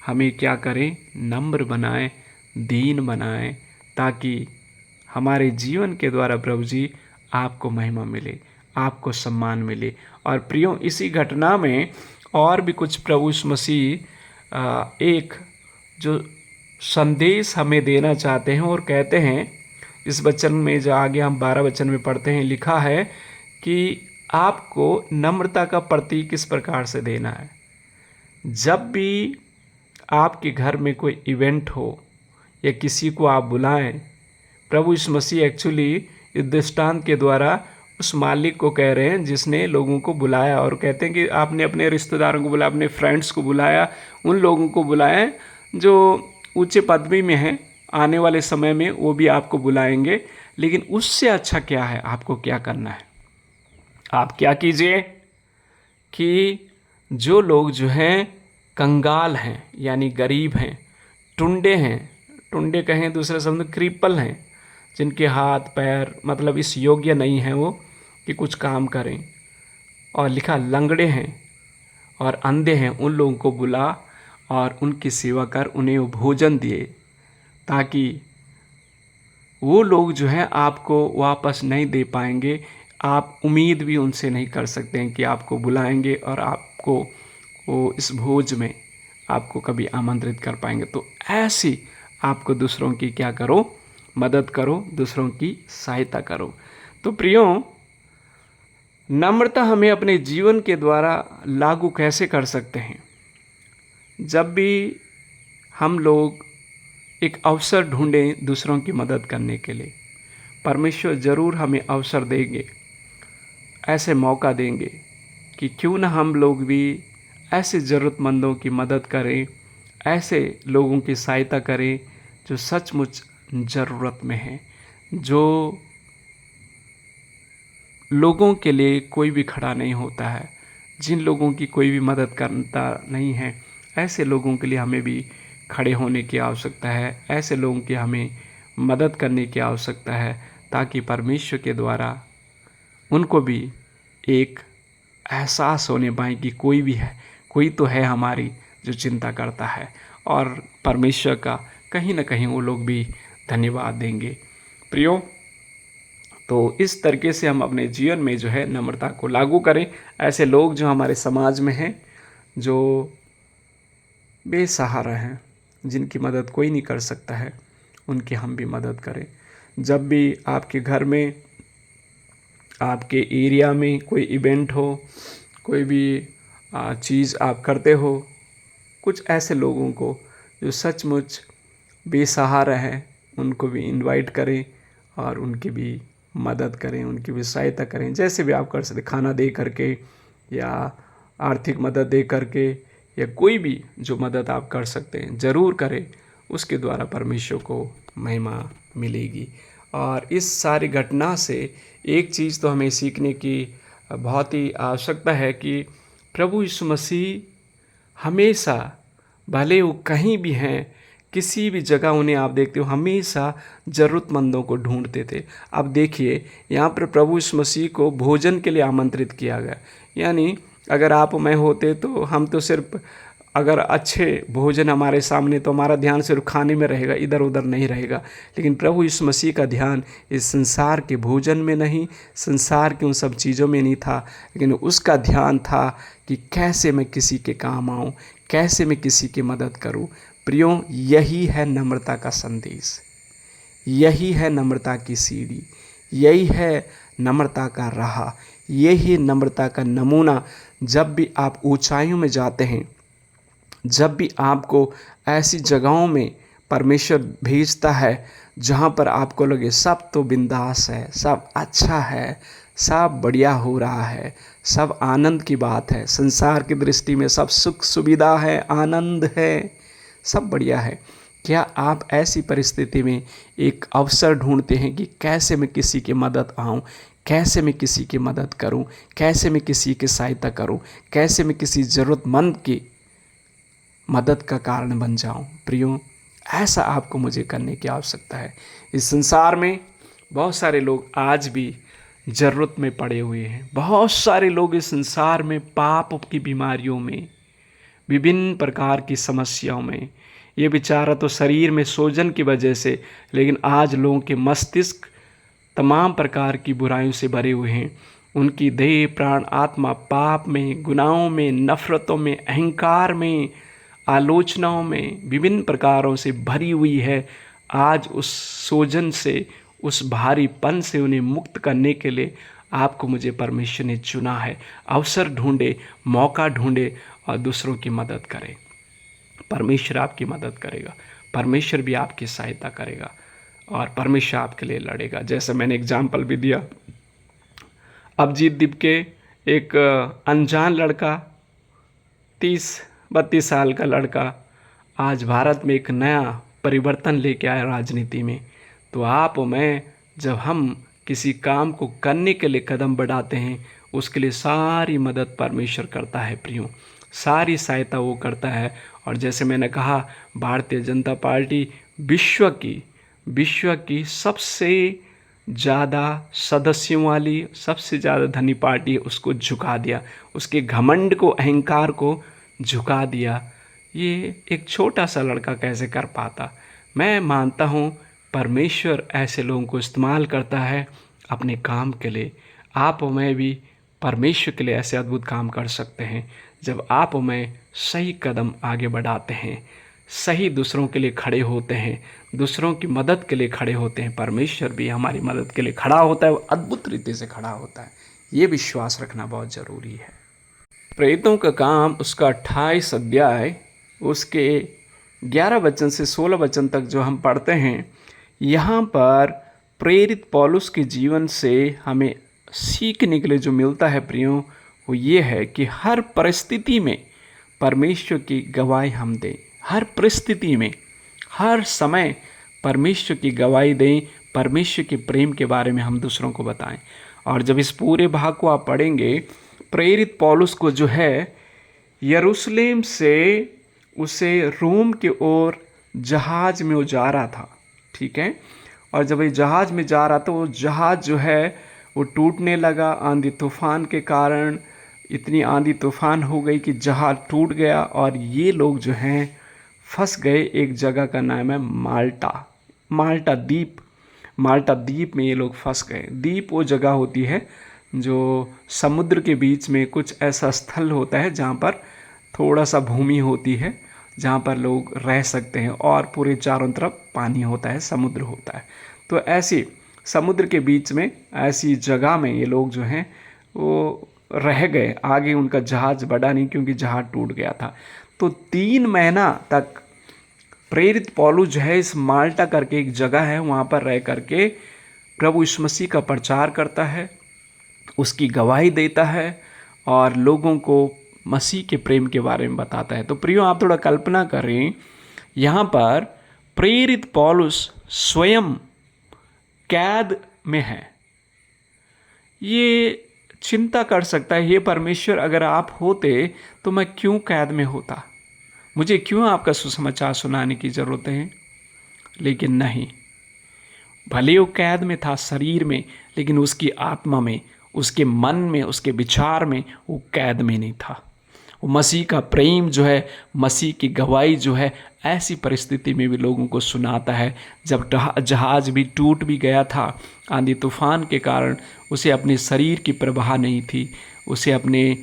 हमें क्या करें, नम्र बनाएं, दीन बनाएं, ताकि हमारे जीवन के द्वारा प्रभु जी आपको महिमा मिले, आपको सम्मान मिले। और प्रियो, इसी घटना में और भी कुछ प्रभु यीशु मसीह एक जो संदेश हमें देना चाहते हैं, और कहते हैं इस वचन में, जो आगे हम 12 वचन में पढ़ते हैं, लिखा है कि आपको नम्रता का प्रतीक किस प्रकार से देना है। जब भी आपके घर में कोई इवेंट हो या किसी को आप बुलाएं, प्रभु यीशु मसीह एक्चुअली इस दृष्टांत के द्वारा उस मालिक को कह रहे हैं जिसने लोगों को बुलाया, और कहते हैं कि आपने अपने रिश्तेदारों को बुलाया, अपने फ्रेंड्स को बुलाया, उन लोगों को बुलाया जो ऊंचे पदवी में हैं। आने वाले समय में वो भी आपको बुलाएंगे, लेकिन उससे अच्छा क्या है, आपको क्या करना है? आप क्या कीजिए कि जो लोग जो हैं कंगाल हैं, यानी गरीब हैं, टुंडे हैं, टुंडे कहें दूसरे शब्द क्रिपल हैं, जिनके हाथ पैर मतलब इस योग्य नहीं है वो कि कुछ काम करें, और लिखा लंगड़े हैं और अंधे हैं, उन लोगों को बुला और उनकी सेवा कर, उन्हें वो भोजन दिए, ताकि वो लोग जो हैं आपको वापस नहीं दे पाएंगे। आप उम्मीद भी उनसे नहीं कर सकते हैं कि आपको बुलाएंगे और आपको वो इस भोज में आपको कभी आमंत्रित कर पाएंगे। तो ऐसी आपको दूसरों की क्या करो, मदद करो, दूसरों की सहायता करो। तो प्रियो, नम्रता हमें अपने जीवन के द्वारा लागू कैसे कर सकते हैं? जब भी हम लोग एक अवसर ढूंढें दूसरों की मदद करने के लिए, परमेश्वर ज़रूर हमें अवसर देंगे, ऐसे मौका देंगे कि क्यों ना हम लोग भी ऐसे ज़रूरतमंदों की मदद करें, ऐसे लोगों की सहायता करें जो सचमुच ज़रूरत में हैं, जो लोगों के लिए कोई भी खड़ा नहीं होता है, जिन लोगों की कोई भी मदद करता नहीं है, ऐसे लोगों के लिए हमें भी खड़े होने की आवश्यकता है। ऐसे लोगों की हमें मदद करने की आवश्यकता है, ताकि परमेश्वर के द्वारा उनको भी एक एहसास होने पाए कि कोई भी है, कोई तो है हमारी जो चिंता करता है, और परमेश्वर का कहीं ना कहीं वो लोग भी धन्यवाद देंगे। प्रियो, तो इस तरीके से हम अपने जीवन में जो है नम्रता को लागू करें। ऐसे लोग जो हमारे समाज में हैं, जो बेसहारा हैं, जिनकी मदद कोई नहीं कर सकता है, उनकी हम भी मदद करें। जब भी आपके घर में, आपके एरिया में कोई इवेंट हो, कोई भी चीज़ आप करते हो, कुछ ऐसे लोगों को जो सचमुच बेसहारा हैं, उनको भी इनवाइट करें और उनकी भी मदद करें, उनकी भी सहायता करें। जैसे भी आप कर सकते, खाना दे करके या आर्थिक मदद दे करके, या कोई भी जो मदद आप कर सकते हैं ज़रूर करें। उसके द्वारा परमेश्वर को महिमा मिलेगी। और इस सारी घटना से एक चीज़ तो हमें सीखने की बहुत ही आवश्यकता है कि प्रभु यीशु मसीह हमेशा, भले वो कहीं भी हैं, किसी भी जगह उन्हें आप देखते हो, हमेशा ज़रूरतमंदों को ढूंढते थे। अब देखिए, यहाँ पर प्रभु यीशु मसीह को भोजन के लिए आमंत्रित किया गया। यानी अगर आप मैं होते तो हम तो सिर्फ, अगर अच्छे भोजन हमारे सामने, तो हमारा ध्यान सिर्फ खाने में रहेगा, इधर उधर नहीं रहेगा। लेकिन प्रभु यीशु मसीह का ध्यान इस संसार के भोजन में नहीं, संसार की उन सब चीज़ों में नहीं था, लेकिन उसका ध्यान था कि कैसे मैं किसी के काम आऊँ, कैसे मैं किसी की मदद करूँ। प्रियो, यही है नम्रता का संदेश, यही है नम्रता की सीढ़ी, यही है नम्रता का राह, यही नम्रता का नमूना। जब भी आप ऊंचाइयों में जाते हैं, जब भी आपको ऐसी जगहों में परमेश्वर भेजता है जहाँ पर आपको लगे सब तो बिंदास है, सब अच्छा है, सब बढ़िया हो रहा है, सब आनंद की बात है, संसार की दृष्टि में सब सुख सुविधा है, आनंद है, सब बढ़िया है, क्या आप ऐसी परिस्थिति में एक अवसर ढूंढते हैं कि कैसे मैं किसी की मदद आऊँ, कैसे मैं किसी की मदद करूं, कैसे मैं किसी की सहायता करूं, कैसे मैं किसी ज़रूरतमंद की मदद का कारण बन जाऊं? प्रियो, ऐसा आपको मुझे करने की आवश्यकता है। इस संसार में बहुत सारे लोग आज भी ज़रूरत में पड़े हुए हैं। बहुत सारे लोग इस संसार में पाप की बीमारियों में, विभिन्न प्रकार की समस्याओं में, ये बेचारा तो शरीर में सोजन की वजह से, लेकिन आज लोगों के मस्तिष्क तमाम प्रकार की बुराइयों से भरे हुए हैं। उनकी देह प्राण आत्मा पाप में, गुनाहों में, नफ़रतों में, अहंकार में, आलोचनाओं में, विभिन्न प्रकारों से भरी हुई है। आज उस सोजन से, उस भारीपन से उन्हें मुक्त करने के लिए आपको मुझे परमेश्वर ने चुना है। अवसर ढूंढे, मौका ढूंढे और दूसरों की मदद करें। परमेश्वर आपकी मदद करेगा, परमेश्वर भी आपकी सहायता करेगा। और परमेश्वर आपके लिए लड़ेगा। जैसे मैंने एग्जाम्पल भी दिया, अभिजीत दिपके एक अनजान लड़का, 30-32 साल का लड़का, आज भारत में एक नया परिवर्तन लेके आया राजनीति में। तो आप और मैं जब हम किसी काम को करने के लिए कदम बढ़ाते हैं, उसके लिए सारी मदद परमेश्वर करता है प्रियो, सारी सहायता वो करता है। और जैसे मैंने कहा, भारतीय जनता पार्टी विश्व की सबसे ज़्यादा सदस्यों वाली, सबसे ज़्यादा धनी पार्टी है, उसको झुका दिया, उसके घमंड को, अहंकार को झुका दिया। ये एक छोटा सा लड़का कैसे कर पाता? मैं मानता हूँ परमेश्वर ऐसे लोगों को इस्तेमाल करता है अपने काम के लिए। आप और मैं भी परमेश्वर के लिए ऐसे अद्भुत काम कर सकते हैं जब आप और मैं सही कदम आगे बढ़ाते हैं, सही दूसरों के लिए खड़े होते हैं, दूसरों की मदद के लिए खड़े होते हैं। परमेश्वर भी हमारी मदद के लिए खड़ा होता है, वो अद्भुत रीति से खड़ा होता है। ये विश्वास रखना बहुत ज़रूरी है। प्रेरितों का काम उसका 28 अध्याय उसके 11 वचन से 16 वचन तक जो हम पढ़ते हैं, यहाँ पर प्रेरित पौलुस के जीवन से हमें सीखने के लिए जो मिलता है प्रियो, वो ये है कि हर परिस्थिति में परमेश्वर की गवाही हम दें। हर परिस्थिति में, हर समय परमेश्वर की गवाही दें, परमेश्वर के प्रेम के बारे में हम दूसरों को बताएं। और जब इस पूरे भाग को आप पढ़ेंगे, प्रेरित पौलुस को जो है यरूशलेम से उसे रोम की ओर जहाज में वो जा रहा था, ठीक है। और जब ये जहाज में जा रहा था, वो जहाज जो है वो टूटने लगा आंधी तूफान के कारण। इतनी आंधी तूफान हो गई कि जहाज टूट गया और ये लोग जो हैं फंस गए। एक जगह का नाम है माल्टा द्वीप में ये लोग फंस गए। द्वीप वो जगह होती है जो समुद्र के बीच में कुछ ऐसा स्थल होता है जहाँ पर थोड़ा सा भूमि होती है, जहाँ पर लोग रह सकते हैं और पूरे चारों तरफ पानी होता है, समुद्र होता है। तो ऐसी समुद्र के बीच में ऐसी जगह में ये लोग जो हैं वो रह गए। आगे उनका जहाज बढ़ा नहीं क्योंकि जहाज टूट गया था। तो 3 महीना तक प्रेरित पौलुस जो है इस माल्टा करके एक जगह है, वहाँ पर रह करके प्रभु यीशु मसीह का प्रचार करता है, उसकी गवाही देता है और लोगों को मसीह के प्रेम के बारे में बताता है। तो प्रियो, आप थोड़ा कल्पना करें, यहाँ पर प्रेरित पौलुस स्वयं कैद में है। ये चिंता कर सकता है, हे परमेश्वर, अगर आप होते तो मैं क्यों कैद में होता, मुझे क्यों आपका सुसमाचार सुनाने की ज़रूरत है। लेकिन नहीं, भले वो कैद में था शरीर में, लेकिन उसकी आत्मा में, उसके मन में, उसके विचार में वो कैद में नहीं था। वो मसीह का प्रेम जो है, मसीह की गवाही जो है, ऐसी परिस्थिति में भी लोगों को सुनाता है। जब जहाज भी टूट भी गया था आंधी तूफान के कारण, उसे अपने शरीर की परवाह नहीं थी, उसे अपने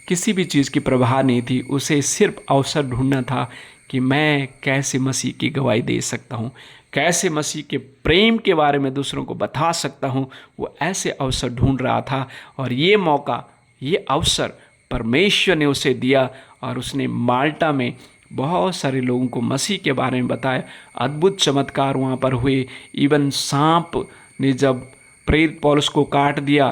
किसी भी चीज़ की परवाह नहीं थी। उसे सिर्फ अवसर ढूंढना था कि मैं कैसे मसीह की गवाही दे सकता हूँ, कैसे मसीह के प्रेम के बारे में दूसरों को बता सकता हूँ। वो ऐसे अवसर ढूंढ रहा था और ये मौका, ये अवसर परमेश्वर ने उसे दिया और उसने माल्टा में बहुत सारे लोगों को मसीह के बारे में बताया। अद्भुत चमत्कार वहाँ पर हुए। इवन सांप ने जब प्रेरित पौलुस को काट दिया,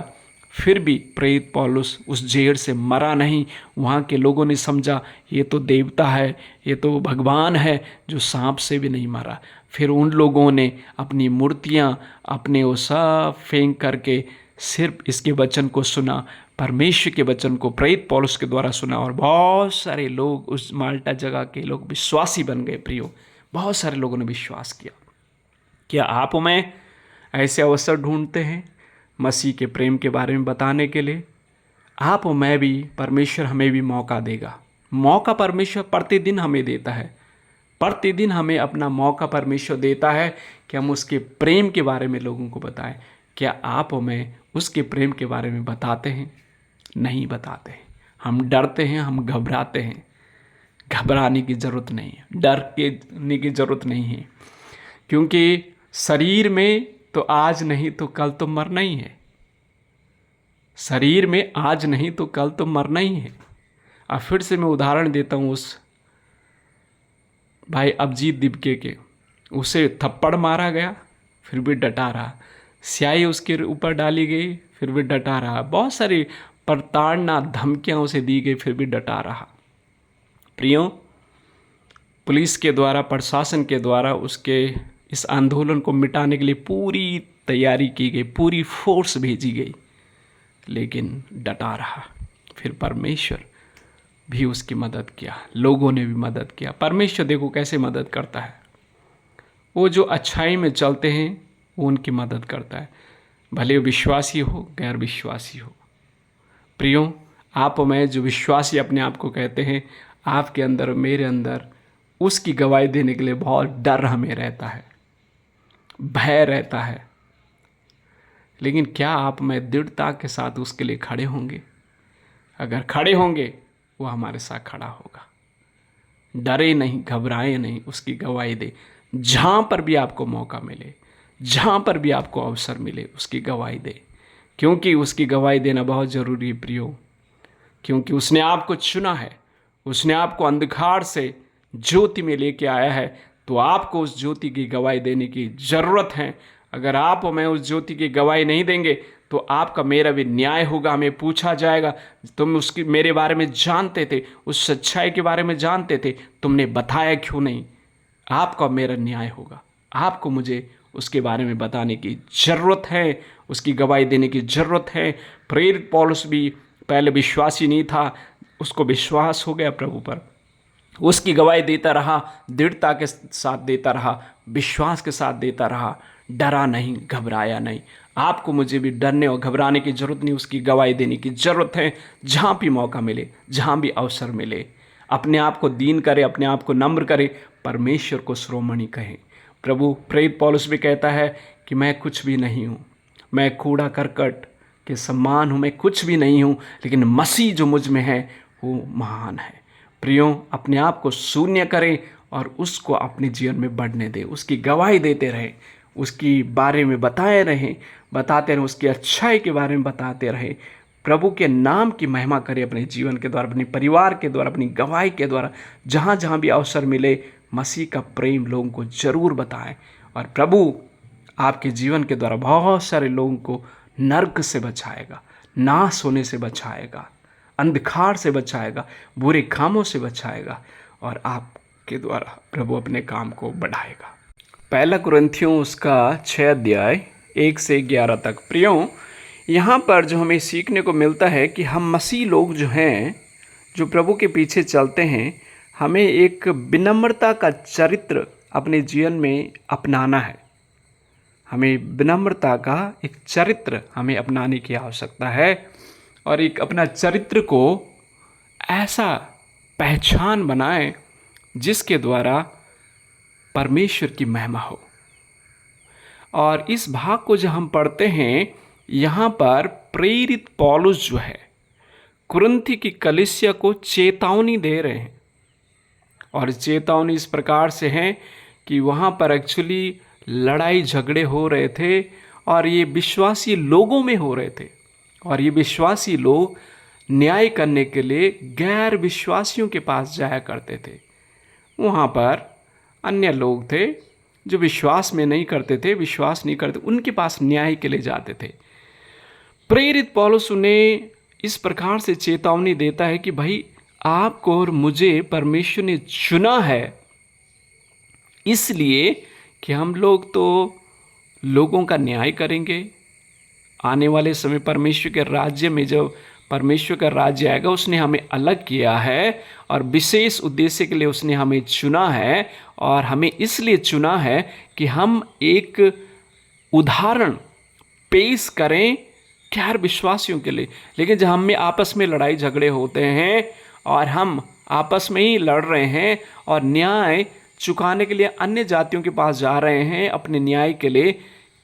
फिर भी प्रेरित पौलुस उस जेल से मरा नहीं। वहाँ के लोगों ने समझा ये तो देवता है, ये तो भगवान है जो सांप से भी नहीं मरा। फिर उन लोगों ने अपनी मूर्तियाँ अपने वो सब फेंक करके सिर्फ इसके वचन को सुना, परमेश्वर के वचन को प्रेरित पौलुस के द्वारा सुना और बहुत सारे लोग, उस माल्टा जगह के लोग विश्वासी बन गए। प्रियो, बहुत सारे लोगों ने विश्वास किया। क्या आप में ऐसे अवसर ढूंढते हैं मसीह के प्रेम के बारे में बताने के लिए? आप और मैं भी, परमेश्वर हमें भी मौका देगा। मौका परमेश्वर प्रतिदिन हमें देता है, प्रतिदिन हमें अपना मौका परमेश्वर देता है कि हम उसके प्रेम के बारे में लोगों को बताएं। क्या आप और मैं उसके प्रेम के बारे में बताते हैं? नहीं बताते हैं। हम डरते हैं, हम घबराते हैं। घबराने की ज़रूरत नहीं है, डरने की ज़रूरत नहीं है, क्योंकि शरीर में तो आज नहीं तो कल तो मरना ही है। शरीर में आज नहीं तो कल तो मरना ही है। अब फिर से मैं उदाहरण देता हूँ उस भाई अभिजीत दिपके के। उसे थप्पड़ मारा गया, फिर भी डटा रहा। स्याही उसके ऊपर डाली गई, फिर भी डटा रहा। बहुत सारी प्रताड़ना, धमकियां उसे दी गई, फिर भी डटा रहा। प्रियो, पुलिस के द्वारा, प्रशासन के द्वारा उसके इस आंदोलन को मिटाने के लिए पूरी तैयारी की गई, पूरी फोर्स भेजी गई, लेकिन डटा रहा। फिर परमेश्वर भी उसकी मदद किया, लोगों ने भी मदद किया। परमेश्वर देखो कैसे मदद करता है। वो जो अच्छाई में चलते हैं वो उनकी मदद करता है, भले विश्वासी हो गैर विश्वासी हो। प्रियो, आप मैं जो विश्वासी अपने आप को कहते हैं, आपके अंदर मेरे अंदर उसकी गवाही देने के लिए बहुत डर हमें रहता है, भय रहता है। लेकिन क्या आप मैं दृढ़ता के साथ उसके लिए खड़े होंगे? अगर खड़े होंगे, वो हमारे साथ खड़ा होगा। डरे नहीं, घबराए नहीं, उसकी गवाही दे। जहाँ पर भी आपको मौका मिले, जहाँ पर भी आपको अवसर मिले, उसकी गवाही दे, क्योंकि उसकी गवाही देना बहुत ज़रूरी है प्रियो। क्योंकि उसने आपको चुना है, उसने आपको अंधकार से ज्योति में लेके आया है, तो आपको उस ज्योति की गवाही देने की ज़रूरत है। अगर आप और मैं उस ज्योति की गवाही नहीं देंगे तो आपका मेरा भी न्याय होगा। हमें पूछा जाएगा, तुम उसकी मेरे बारे में जानते थे, उस सच्चाई के बारे में जानते थे, तुमने बताया क्यों नहीं? आपका मेरा न्याय होगा। आपको मुझे उसके बारे में बताने की ज़रूरत है, उसकी गवाही देने की ज़रूरत है। प्रेरित पौलुस भी पहले विश्वासी नहीं था, उसको विश्वास हो गया प्रभु पर, उसकी गवाही देता रहा, दृढ़ता के साथ देता रहा, विश्वास के साथ देता रहा, डरा नहीं, घबराया नहीं। आपको मुझे भी डरने और घबराने की जरूरत नहीं, उसकी गवाही देने की जरूरत है। जहाँ भी मौका मिले, जहाँ भी अवसर मिले, अपने आप को दीन करे, अपने आप को नम्र करे, परमेश्वर को शिरोमणि कहें। प्रभु प्रेरित पौलुस भी कहता है कि मैं कुछ भी नहीं हूँ, मैं कूड़ा करकट के समान हूँ, मैं कुछ भी नहीं हूँ, लेकिन मसीह जो मुझ में है वो महान है। प्रियो, अपने आप को शून्य करें और उसको अपने जीवन में बढ़ने दें, उसकी गवाही देते रहें, उसकी बारे में बताते रहें, उसकी अच्छाई के बारे में बताते रहें। प्रभु के नाम की महिमा करें अपने जीवन के द्वारा, अपने परिवार के द्वारा, अपनी गवाही के द्वारा। जहाँ जहाँ भी अवसर मिले, मसीह का प्रेम लोगों को जरूर बताएं। और प्रभु आपके जीवन के द्वारा बहुत सारे लोगों को नर्क से बचाएगा, नाश होने से बचाएगा, अंधकार से बचाएगा, बुरे कामों से बचाएगा, और आपके द्वारा प्रभु अपने काम को बढ़ाएगा। पहला कुरिन्थियों उसका 6 अध्याय 1 से 11 तक। प्रियो, यहाँ पर जो हमें सीखने को मिलता है कि हम मसीह लोग जो हैं, जो प्रभु के पीछे चलते हैं, हमें एक विनम्रता का चरित्र अपने जीवन में अपनाना है। हमें विनम्रता का एक चरित्र हमें अपनाने की आवश्यकता है, और एक अपना चरित्र को ऐसा पहचान बनाएं जिसके द्वारा परमेश्वर की महिमा हो। और इस भाग को जब हम पढ़ते हैं, यहाँ पर प्रेरित पौलुस जो है कुरिन्थी की कलीसिया को चेतावनी दे रहे हैं, और चेतावनी इस प्रकार से है कि वहाँ पर एक्चुअली लड़ाई झगड़े हो रहे थे, और ये विश्वासी लोगों में हो रहे थे, और ये विश्वासी लोग न्याय करने के लिए गैर विश्वासियों के पास जाया करते थे। वहाँ पर अन्य लोग थे जो विश्वास में नहीं करते थे, विश्वास नहीं करते, उनके पास न्याय के लिए जाते थे। प्रेरित पौलुस उन्हें इस प्रकार से चेतावनी देता है कि भाई, आपको और मुझे परमेश्वर ने चुना है इसलिए कि हम लोग तो लोगों का न्याय करेंगे। आने वाले समय परमेश्वर के राज्य में जब परमेश्वर का राज्य आएगा, उसने हमें अलग किया है और विशेष उद्देश्य के लिए उसने हमें चुना है, और हमें इसलिए चुना है कि हम एक उदाहरण पेश करें गैर विश्वासियों के लिए। लेकिन जब हम में आपस में लड़ाई झगड़े होते हैं और हम आपस में ही लड़ रहे हैं और न्याय चुकाने के लिए अन्य जातियों के पास जा रहे हैं अपने न्याय के लिए,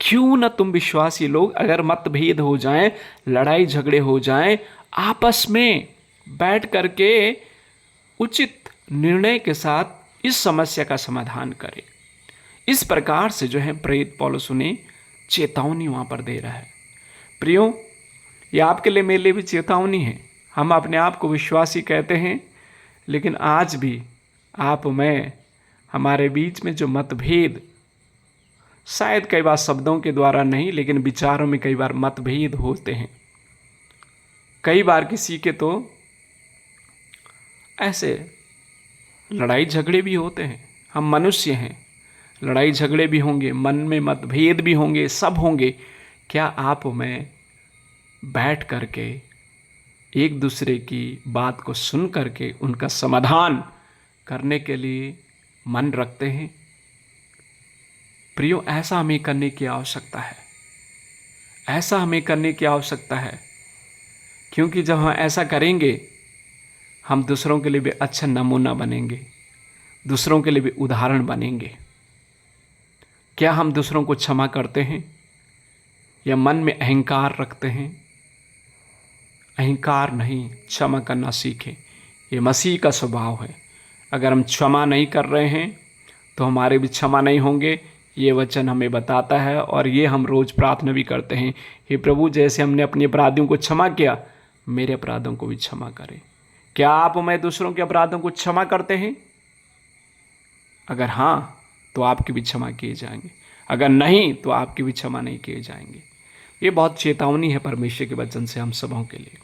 क्यों न तुम विश्वासी लोग, अगर मतभेद हो जाएं, लड़ाई झगड़े हो जाएं, आपस में बैठ करके उचित निर्णय के साथ इस समस्या का समाधान करें। इस प्रकार से जो है प्रेरित पौलुस उन्हें चेतावनी वहाँ पर दे रहा है। प्रियो, ये आपके लिए मेरे लिए भी चेतावनी है। हम अपने आप को विश्वासी कहते हैं, लेकिन आज भी आप मैं, हमारे बीच में जो मतभेद शायद कई बार शब्दों के द्वारा नहीं, लेकिन विचारों में कई बार मतभेद होते हैं। कई बार किसी के तो ऐसे लड़ाई झगड़े भी होते हैं। हम मनुष्य हैं, लड़ाई झगड़े भी होंगे, मन में मतभेद भी होंगे, सब होंगे। क्या आप मैं बैठ करके एक दूसरे की बात को सुन करके उनका समाधान करने के लिए मन रखते हैं? प्रियो, ऐसा हमें करने की आवश्यकता है, ऐसा हमें करने की आवश्यकता है, क्योंकि जब हम ऐसा करेंगे हम दूसरों के लिए भी अच्छा नमूना बनेंगे, दूसरों के लिए भी उदाहरण बनेंगे। क्या हम दूसरों को क्षमा करते हैं या मन में अहंकार रखते हैं? अहंकार नहीं, क्षमा करना सीखें। ये मसीह का स्वभाव है। अगर हम क्षमा नहीं कर रहे हैं तो हमारे भी क्षमा नहीं होंगे, ये वचन हमें बताता है। और ये हम रोज़ प्रार्थना भी करते हैं, हे प्रभु, जैसे हमने अपने अपराधियों को क्षमा किया, मेरे अपराधों को भी क्षमा करें। क्या आप मैं दूसरों के अपराधों को क्षमा करते हैं? अगर हाँ, तो आपके भी क्षमा किए जाएंगे, अगर नहीं तो आपके भी क्षमा नहीं किए जाएंगे। ये बहुत चेतावनी है परमेश्वर के वचन से हम सबों के लिए।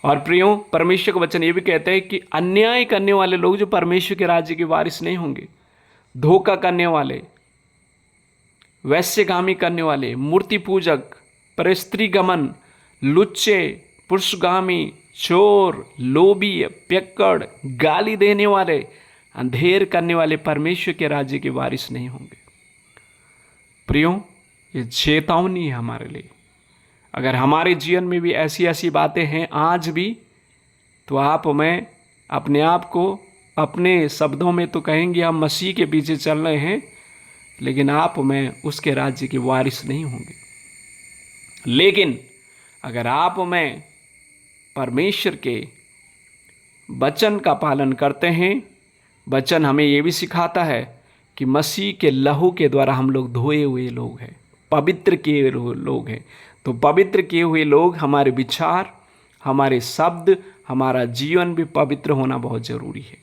और प्रियो, परमेश्वर का वचन ये भी कहते हैं कि अन्याय करने वाले लोग जो परमेश्वर के राज्य के वारिस नहीं होंगे। धोखा करने वाले, वैश्यगामी करने वाले, मूर्ति पूजक, परस्त्री गमन, लुच्चे, पुरुषगामी, चोर, लोभी, पियक्कड़, गाली देने वाले, अंधेर करने वाले परमेश्वर के राज्य के वारिस नहीं होंगे। प्रियो, ये चेतावनी है हमारे लिए। अगर हमारे जीवन में भी ऐसी ऐसी बातें हैं आज भी, तो आप मैं अपने आप को अपने शब्दों में तो कहेंगे हम मसीह के पीछे चल रहे हैं, लेकिन आप मैं उसके राज्य के वारिस नहीं होंगे। लेकिन अगर आप मैं परमेश्वर के वचन का पालन करते हैं, वचन हमें ये भी सिखाता है कि मसीह के लहू के द्वारा हम लोग धोए हुए लोग हैं, पवित्र किए लोग हैं। तो पवित्र किए हुए लोग, हमारे विचार, हमारे शब्द, हमारा जीवन भी पवित्र होना बहुत ज़रूरी है।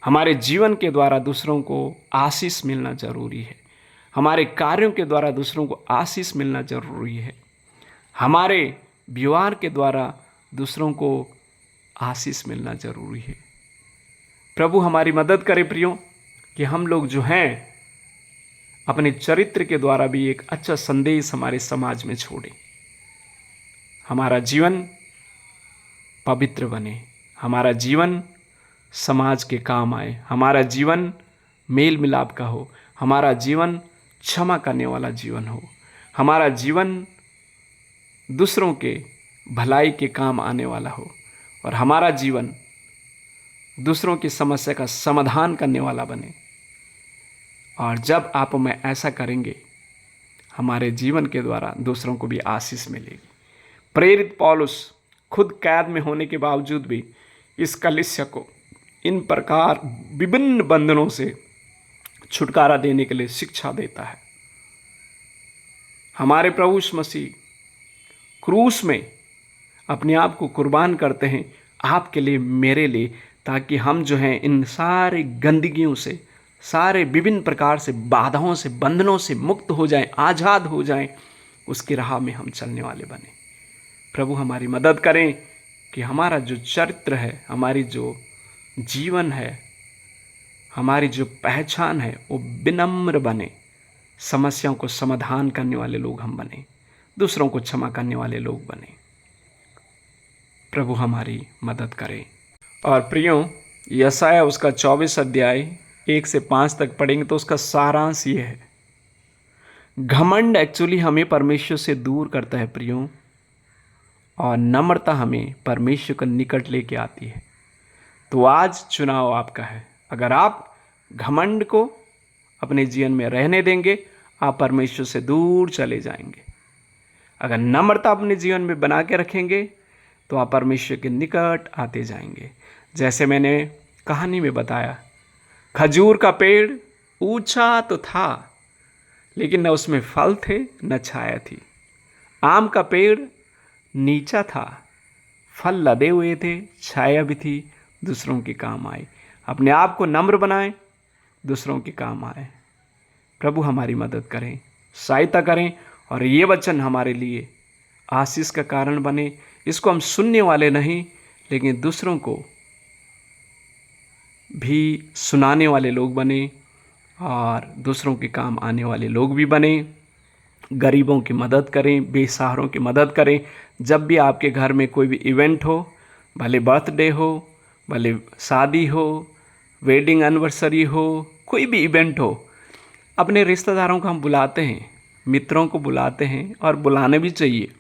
हमारे जीवन के द्वारा दूसरों को आशीष मिलना जरूरी है। हमारे कार्यों के द्वारा दूसरों को आशीष मिलना जरूरी है। हमारे व्यवहार के द्वारा दूसरों को आशीष मिलना जरूरी है। प्रभु हमारी मदद करे प्रियो, कि हम लोग जो हैं अपने चरित्र के द्वारा भी एक अच्छा संदेश हमारे समाज में छोड़ें। हमारा जीवन पवित्र बने, हमारा जीवन समाज के काम आए, हमारा जीवन मेल मिलाप का हो, हमारा जीवन क्षमा करने वाला जीवन हो, हमारा जीवन दूसरों के भलाई के काम आने वाला हो, और हमारा जीवन दूसरों की समस्या का समाधान करने वाला बने। और जब आप मैं ऐसा करेंगे, हमारे जीवन के द्वारा दूसरों को भी आशीष मिलेगी। प्रेरित पौलुस खुद कैद में होने के बावजूद भी इस कलीसिया को इन प्रकार विभिन्न बंधनों से छुटकारा देने के लिए शिक्षा देता है। हमारे प्रभु यीशु मसीह क्रूस में अपने आप को कुर्बान करते हैं आपके लिए, मेरे लिए, ताकि हम जो हैं इन सारे गंदगियों से, सारे विभिन्न प्रकार से बाधाओं से, बंधनों से मुक्त हो जाएं, आज़ाद हो जाएं, उसकी राह में हम चलने वाले बने। प्रभु हमारी मदद करें कि हमारा जो चरित्र है, हमारी जो जीवन है, हमारी जो पहचान है, वो विनम्र बने, समस्याओं को समाधान करने वाले लोग हम बने, दूसरों को क्षमा करने वाले लोग बने। प्रभु हमारी मदद करें। और प्रियो, यशायाह उसका 24 अध्याय 1 से 5 तक पढ़ेंगे तो उसका सारांश ये है। घमंड एक्चुअली हमें परमेश्वर से दूर करता है प्रियो, और नम्रता हमें परमेश्वर के निकट लेके आती है। तो आज चुनाव आपका है। अगर आप घमंड को अपने जीवन में रहने देंगे, आप परमेश्वर से दूर चले जाएंगे। अगर नम्रता अपने जीवन में बना के रखेंगे, तो आप परमेश्वर के निकट आते जाएंगे। जैसे मैंने कहानी में बताया, खजूर का पेड़ ऊंचा तो था, लेकिन न उसमें फल थे न छाया थी। आम का पेड़ नीचा था, फल लदे हुए थे, छाया भी थी, दूसरों के काम आए। अपने आप को नम्र बनाएं, दूसरों के काम आए। प्रभु हमारी मदद करें, सहायता करें और ये वचन हमारे लिए आशीष का कारण बने। इसको हम सुनने वाले नहीं, लेकिन दूसरों को भी सुनाने वाले लोग बने और दूसरों के काम आने वाले लोग भी बने। गरीबों की मदद करें, बेसहारों की मदद करें। जब भी आपके घर में कोई भी इवेंट हो, भले बर्थडे हो, भले शादी हो, वेडिंग एनिवर्सरी हो, कोई भी इवेंट हो, अपने रिश्तेदारों को हम बुलाते हैं, मित्रों को बुलाते हैं और बुलाने भी चाहिए।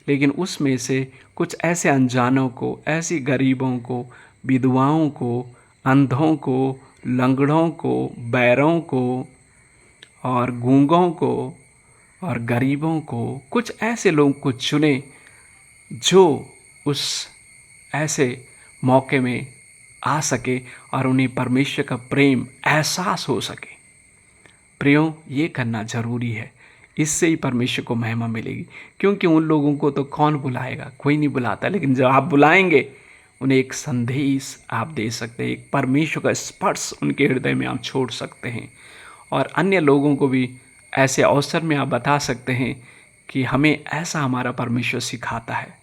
लेकिन उसमें से कुछ ऐसे अनजानों को, ऐसी गरीबों को, विधवाओं को, अंधों को, लंगड़ों को, बैरों को और गूंगों को और गरीबों को, कुछ ऐसे लोगों को चुने जो उस ऐसे मौके में आ सके और उन्हें परमेश्वर का प्रेम एहसास हो सके। प्रियो, ये करना ज़रूरी है। इससे ही परमेश्वर को महिमा मिलेगी, क्योंकि उन लोगों को तो कौन बुलाएगा, कोई नहीं बुलाता। लेकिन जब आप बुलाएंगे, उन्हें एक संदेश आप दे सकते हैं, एक परमेश्वर का स्पर्श उनके हृदय में आप छोड़ सकते हैं और अन्य लोगों को भी ऐसे अवसर में आप बता सकते हैं कि हमें ऐसा हमारा परमेश्वर सिखाता है।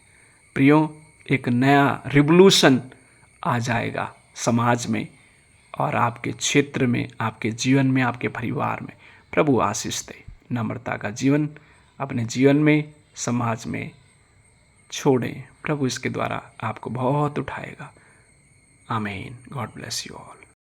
प्रियो, एक नया रिवोल्यूशन आ जाएगा समाज में और आपके क्षेत्र में, आपके जीवन में, आपके परिवार में। प्रभु आशीष दे। नम्रता का जीवन अपने जीवन में, समाज में छोड़ें। प्रभु इसके द्वारा आपको बहुत उठाएगा। आमीन। God bless you all.